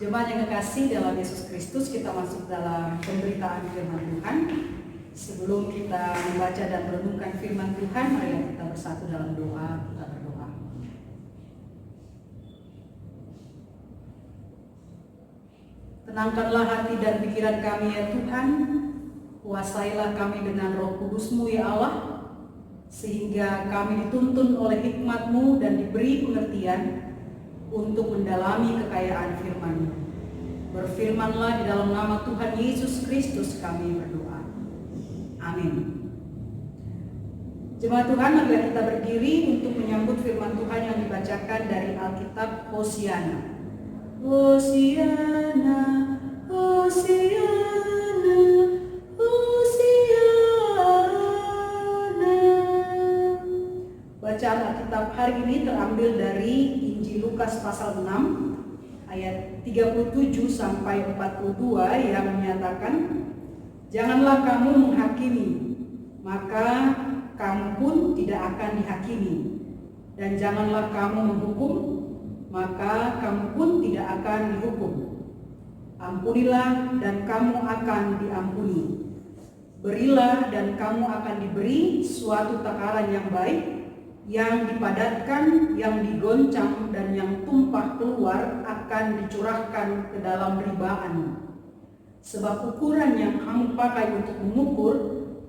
Jemaat yang kekasih dalam Yesus Kristus, kita masuk dalam pemberitaan firman Tuhan. Sebelum kita membaca dan merenungkan firman Tuhan, mari kita bersatu dalam doa. Kita berdoa. Tenangkanlah hati dan pikiran kami ya Tuhan. Kuasailah kami dengan Roh Kudus-Mu ya Allah, sehingga kami dituntun oleh hikmat-Mu dan diberi pengertian untuk mendalami kekayaan firman-Mu. Berfirmanlah di dalam nama Tuhan Yesus Kristus kami berdoa. Amin. Jemaat Tuhan, marilah kita berdiri untuk menyambut firman Tuhan yang dibacakan dari Alkitab Hosiana. Hosiana, Hosiana, Hosiana. Bacaan Alkitab hari ini terambil dari Injil Lukas pasal 6 ayat 37 sampai 42 yang menyatakan, "Janganlah kamu menghakimi, maka kamu pun tidak akan dihakimi. Dan janganlah kamu menghukum, maka kamu pun tidak akan dihukum. Ampunilah dan kamu akan diampuni. Berilah dan kamu akan diberi suatu takaran yang baik, yang dipadatkan, yang digoncang, dan yang tumpah keluar akan dicurahkan ke dalam ribaan. Sebab ukuran yang kamu pakai untuk mengukur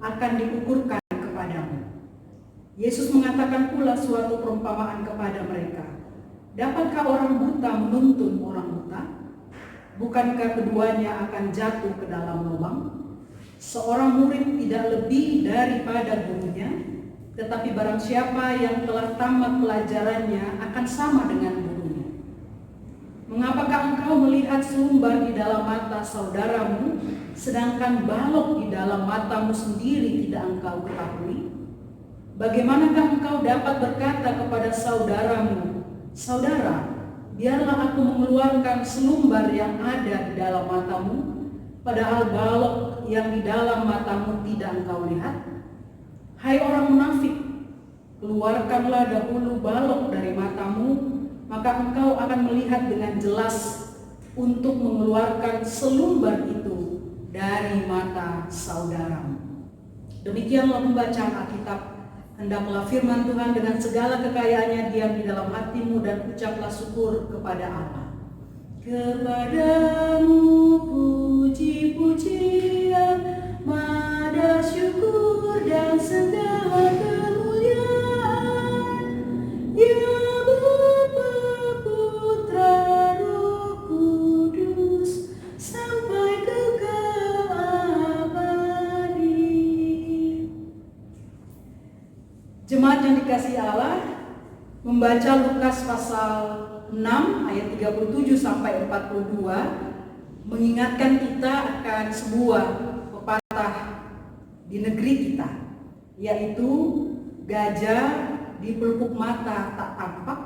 akan diukurkan kepadamu." Yesus mengatakan pula suatu perumpamaan kepada mereka. "Dapatkah orang buta menuntun orang buta? Bukankah keduanya akan jatuh ke dalam lubang? Seorang murid tidak lebih daripada gurunya, tetapi barang siapa yang telah tamat pelajarannya akan sama dengan gurunya. Mengapakah engkau melihat selumbar di dalam mata saudaramu, sedangkan balok di dalam matamu sendiri tidak engkau ketahui? Bagaimanakah engkau dapat berkata kepada saudaramu, 'Saudara, biarlah aku mengeluarkan selumbar yang ada di dalam matamu,' padahal balok yang di dalam matamu tidak engkau lihat? Hai orang munafik, keluarkanlah dahulu balok dari matamu, maka engkau akan melihat dengan jelas untuk mengeluarkan selumbar itu dari mata saudaramu." Demikianlah pembacaan Alkitab. Hendaklah firman Tuhan dengan segala kekayaannya diam di dalam hatimu, dan ucaplah syukur kepada Allah. Kepadamu puji-pujian, mada syukur dan segala kemuliaan, ya Bapa, Putra, Roh Kudus, sampai kekal abadi. Jemaat yang dikasihi Allah, membaca Lukas pasal 6 ayat 37 sampai 42 mengingatkan kita akan sebuah pepatah di negeri kita, yaitu gajah di pelupuk mata tak tampak,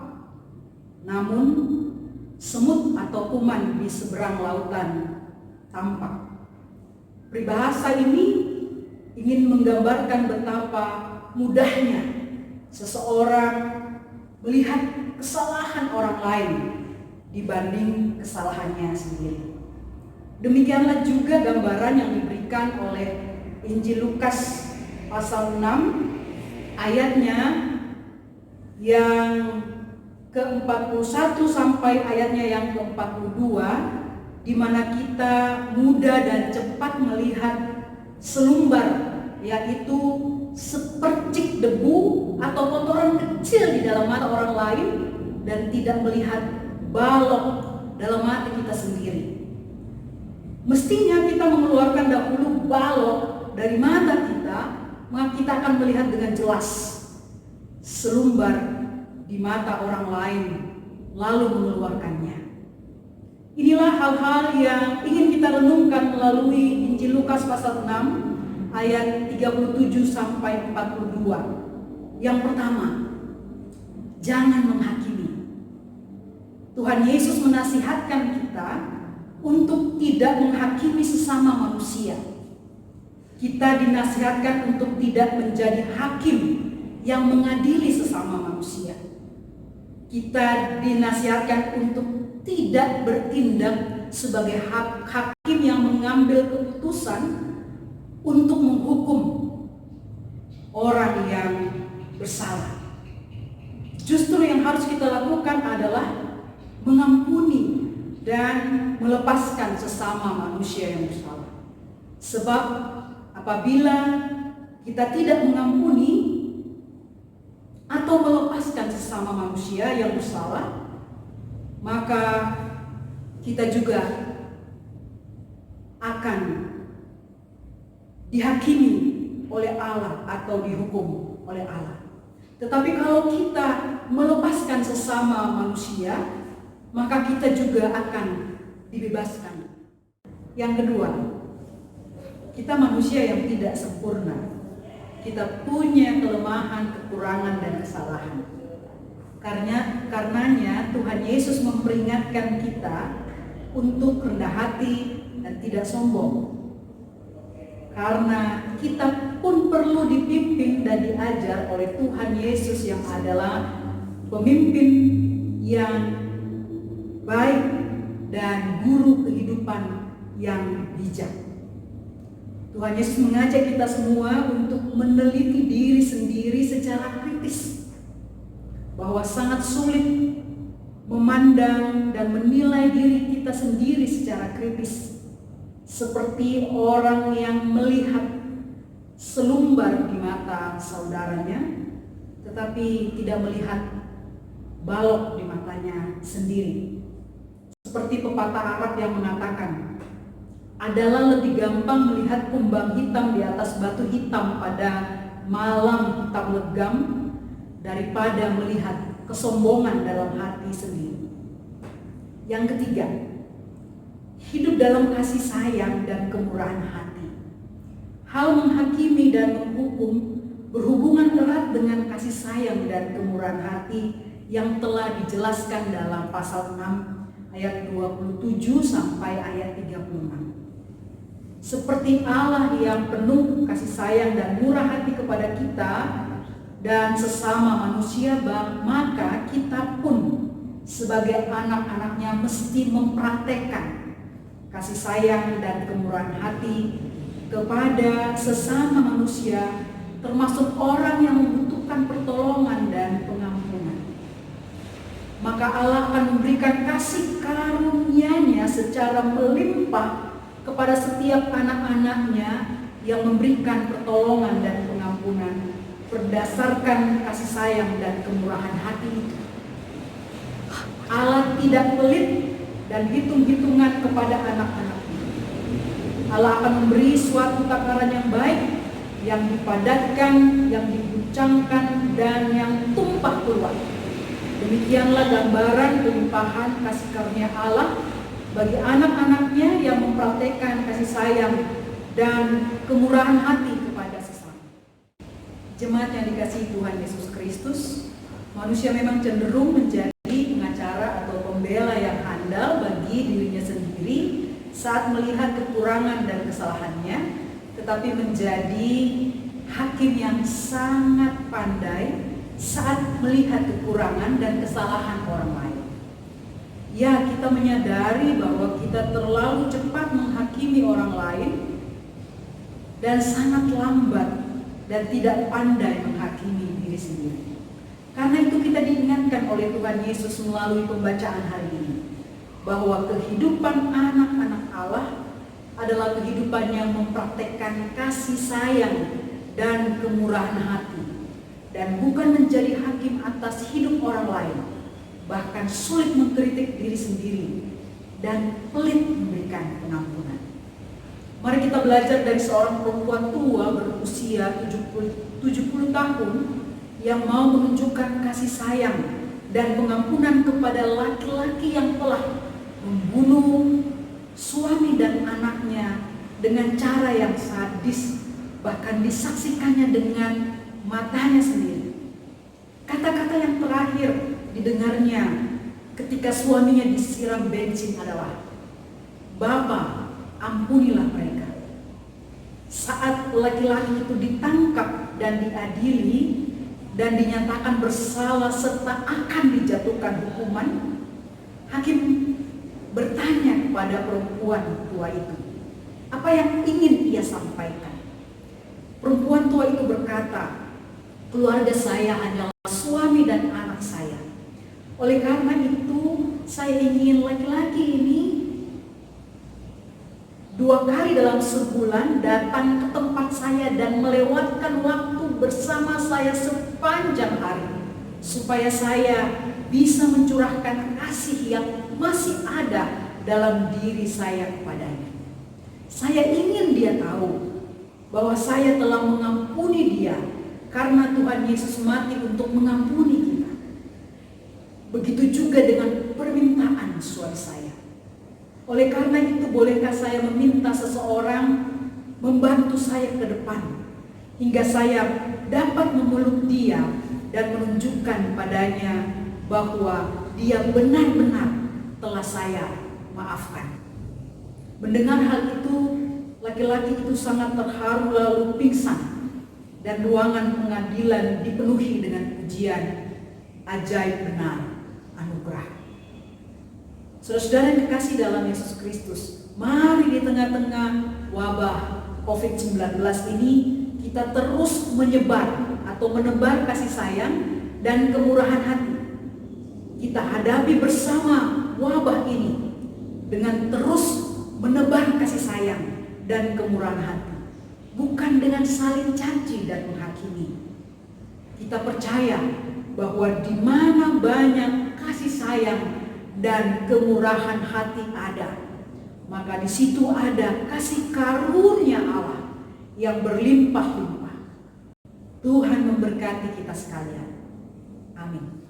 namun semut atau kuman di seberang lautan tampak. Peribahasa ini ingin menggambarkan betapa mudahnya seseorang melihat kesalahan orang lain dibanding kesalahannya sendiri. Demikianlah juga gambaran yang diberikan oleh Injil Lukas pasal 6 ayatnya yang ke-41 sampai ayatnya yang ke-42, di mana kita mudah dan cepat melihat selumbar, yaitu sepercik debu atau kotoran kecil di dalam mata orang lain, dan tidak melihat balok dalam hati kita sendiri. Mestinya kita mengeluarkan dahulu balok dari mata kita, maka kita akan melihat dengan jelas selumbar di mata orang lain, lalu mengeluarkannya. Inilah hal-hal yang ingin kita renungkan melalui Injil Lukas pasal 6 ayat 37 sampai 42. Yang pertama, jangan menghakimi. Tuhan Yesus menasihatkan kita untuk tidak menghakimi sesama manusia. Kita dinasihatkan untuk tidak menjadi hakim yang mengadili sesama manusia. Kita dinasihatkan untuk tidak bertindak sebagai hakim yang mengambil keputusan untuk menghukum orang yang bersalah. Justru yang harus kita lakukan adalah mengampuni dan melepaskan sesama manusia yang bersalah. Sebab apabila kita tidak mengampuni atau melepaskan sesama manusia yang bersalah, maka kita juga akan dihakimi oleh Allah atau dihukum oleh Allah. Tetapi kalau kita melepaskan sesama manusia, maka kita juga akan dibebaskan. Yang kedua, kita manusia yang tidak sempurna. Kita punya kelemahan, kekurangan, dan kesalahan. Karenanya Tuhan Yesus memperingatkan kita untuk rendah hati dan tidak sombong. Karena kita pun perlu dipimpin dan diajar oleh Tuhan Yesus yang adalah pemimpin yang baik dan guru kehidupan yang bijak. Tuhan Yesus mengajak kita semua untuk meneliti diri sendiri secara kritis, bahwa sangat sulit memandang dan menilai diri kita sendiri secara kritis, seperti orang yang melihat selumbar di mata saudaranya, tetapi tidak melihat balok di matanya sendiri. Seperti pepatah Arab yang mengatakan, adalah lebih gampang melihat kumbang hitam di atas batu hitam pada malam hitam legam daripada melihat kesombongan dalam hati sendiri. Yang ketiga, hidup dalam kasih sayang dan kemurahan hati. Hal menghakimi dan menghukum berhubungan erat dengan kasih sayang dan kemurahan hati yang telah dijelaskan dalam pasal 6 ayat 27 sampai ayat 36. Seperti Allah yang penuh kasih sayang dan murah hati kepada kita dan sesama manusia, maka kita pun sebagai anak-anaknya mesti mempraktekkan kasih sayang dan kemurahan hati kepada sesama manusia, termasuk orang yang membutuhkan pertolongan dan pengampunan. Maka Allah akan memberikan kasih karunia-Nya secara melimpah kepada setiap anak-anaknya yang memberikan pertolongan dan pengampunan berdasarkan kasih sayang dan kemurahan hati itu. Allah tidak pelit dan hitung-hitungan kepada anak-anaknya. Allah akan memberi suatu takaran yang baik, yang dipadatkan, yang diguncangkan, dan yang tumpah keluar. Demikianlah gambaran kelimpahan kasih karunia Allah bagi anak-anaknya yang mempraktekkan kasih sayang dan kemurahan hati kepada sesama. Jemaat yang dikasihi Tuhan Yesus Kristus, manusia memang cenderung menjadi pengacara atau pembela yang handal bagi dirinya sendiri saat melihat kekurangan dan kesalahannya, tetapi menjadi hakim yang sangat pandai saat melihat kekurangan dan kesalahan orang lain. Ya, kita menyadari bahwa kita terlalu cepat menghakimi orang lain dan sangat lambat dan tidak pandai menghakimi diri sendiri. Karena itu kita diingatkan oleh Tuhan Yesus melalui pembacaan hari ini, bahwa kehidupan anak-anak Allah adalah kehidupan yang mempraktekkan kasih sayang dan kemurahan hati, dan bukan menjadi hakim atas hidup orang lain, bahkan sulit mengkritik diri sendiri dan pelit memberikan pengampunan. Mari kita belajar dari seorang perempuan tua berusia 70 tahun yang mau menunjukkan kasih sayang dan pengampunan kepada laki-laki yang telah membunuh suami dan anaknya dengan cara yang sadis, bahkan disaksikannya dengan matanya sendiri. Kata-kata yang terakhir didengarnya ketika suaminya disiram bensin adalah, "Bapa, ampunilah mereka." Saat laki-laki itu ditangkap dan diadili dan dinyatakan bersalah serta akan dijatuhkan hukuman, hakim bertanya pada perempuan tua itu. Apa yang ingin ia sampaikan? Perempuan tua itu berkata, keluarga saya hanyalah suami dan anak saya. Oleh karena itu, saya ingin laki-laki ini 2 kali dalam sebulan datang ke tempat saya dan melewatkan waktu bersama saya sepanjang hari, supaya saya bisa mencurahkan kasih yang masih ada dalam diri saya kepadanya. Saya ingin dia tahu bahwa saya telah mengampuni dia karena Tuhan Yesus mati untuk mengampuni kita. Begitu juga dengan permintaan suami saya. Oleh karena itu, bolehkah saya meminta seseorang membantu saya ke depan hingga saya dapat memeluk dia dan menunjukkan padanya bahwa dia benar-benar telah saya maafkan. Mendengar hal itu, laki-laki itu sangat terharu lalu pingsan, dan ruangan pengadilan dipenuhi dengan pujian, ajaib benar anugerah. Saudara-saudara yang kekasih dalam Yesus Kristus, mari di tengah-tengah wabah COVID-19 ini kita terus menyebar atau menebar kasih sayang dan kemurahan hati. Kita hadapi bersama wabah ini dengan terus menebar kasih sayang dan kemurahan hati, bukan dengan saling caci dan menghakimi. Kita percaya bahwa di mana banyak kasih sayang dan kemurahan hati ada, maka di situ ada kasih karunia Allah yang berlimpah-limpah. Tuhan memberkati kita sekalian. Amin.